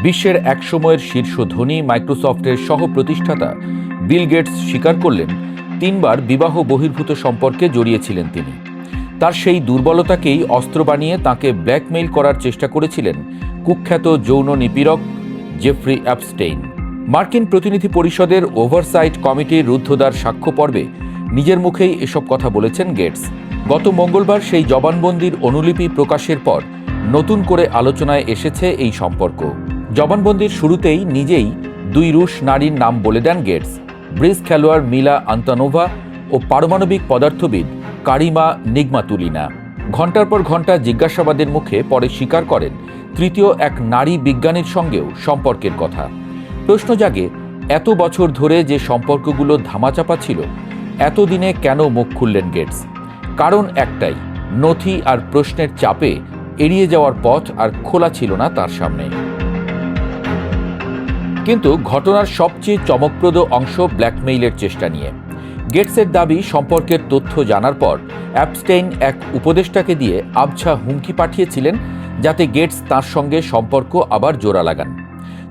বিশ্বের একসময়ের শীর্ষ ধনী মাইক্রোসফটের সহ প্রতিষ্ঠাতা বিল গেটস স্বীকার করলেন 3বার বিবাহ বহির্ভূত সম্পর্কে জড়িয়েছিলেন তিনি। তার সেই দুর্বলতাকেই অস্ত্র বানিয়ে তাঁকে ব্ল্যাকমেইল করার চেষ্টা করেছিলেন কুখ্যাত যৌন নিপীড়ক জেফ্রি অ্যাপস্টেইন। মার্কিন প্রতিনিধি পরিষদের ওভারসাইট কমিটির রুদ্ধদ্বার সাক্ষ্য পর্বে নিজের মুখেই এসব কথা বলেছেন গেটস। গত মঙ্গলবার সেই জবানবন্দির অনুলিপি প্রকাশের পর নতুন করে আলোচনায় এসেছে এই সম্পর্ক। জবানবন্দির শুরুতেই নিজেই 2 রুশ নারীর নাম বলে দেন গেটস, ব্রিজ খেলোয়াড় মিলা আন্তনোভা ও পারমাণবিক পদার্থবিদ কারিমা নিগমাতুলিনা। ঘণ্টার পর ঘণ্টা জিজ্ঞাসাবাদের মুখে পরে স্বীকার করেন তৃতীয় এক নারী বিজ্ঞানীর সঙ্গেও সম্পর্কের কথা। প্রশ্ন জাগে, এত বছর ধরে যে সম্পর্কগুলো ধামাচাপা ছিল, এতদিনে কেন মুখ খুললেন গেটস? কারণ একটাই, নথি আর প্রশ্নের চাপে এড়িয়ে যাওয়ার পথ আর খোলা ছিল না তার সামনে। কিন্তু ঘটনার সবচেয়ে চমকপ্রদ অংশ ব্ল্যাকমেইলের চেষ্টা নিয়ে। গেটসের দাবি, সম্পর্কের তথ্য জানার পর অ্যাপস্টেইন এক উপদেষ্টাকে দিয়ে আবছা হুমকি পাঠিয়েছিলেন যাতে গেটস তাঁর সঙ্গে সম্পর্ক আবার জোড়া লাগান।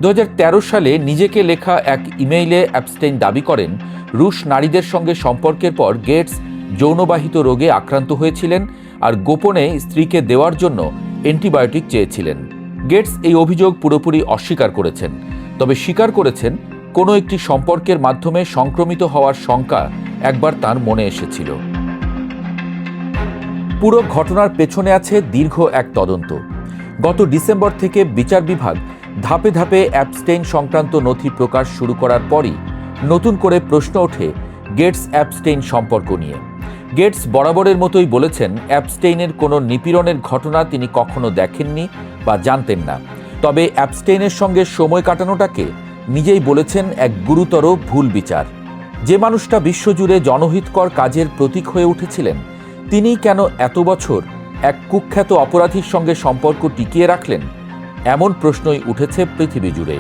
2013 সালে নিজেকে লেখা এক ইমেইলে অ্যাপস্টেইন দাবি করেন রুশ নারীদের সঙ্গে সম্পর্কের পর গেটস যৌনবাহিত রোগে আক্রান্ত হয়েছিলেন আর গোপনে স্ত্রীকে দেওয়ার জন্য অ্যান্টিবায়োটিক চেয়েছিলেন। গেটস এই অভিযোগ পুরোপুরি অস্বীকার করেছেন, তবে স্বীকার করেছেন কোনো একটি সম্পর্কের মাধ্যমে সংক্রমিত হওয়ার শঙ্কা একবার তার মনে এসেছিল। পুরো ঘটনার পেছনে আছে দীর্ঘ এক তদন্ত। গত ডিসেম্বর থেকে বিচার বিভাগ ধাপে ধাপে অ্যাপস্টেইন সংক্রান্ত নথি প্রকাশ শুরু করার পরই নতুন করে প্রশ্ন ওঠে গেটস অ্যাপস্টেইন সম্পর্ক নিয়ে। গেটস বরাবরের মতোই বলেছেন অ্যাপস্টেইনের কোনো নিপীড়নের ঘটনা তিনি কখনো দেখেননি বা জানতেন না। তবে অ্যাপস্টেইনের সঙ্গে সময় কাটানোটাকে নিজেই বলেছেন এক গুরুতর ভুল বিচার। যে মানুষটা বিশ্বজুড়ে জনহিতকর কাজের প্রতীক হয়ে উঠেছিলেন, তিনিই কেন এত বছর এক কুখ্যাত অপরাধীর সঙ্গে সম্পর্ক টিকিয়ে রাখলেন? এমন প্রশ্নই উঠেছে পৃথিবী জুড়ে।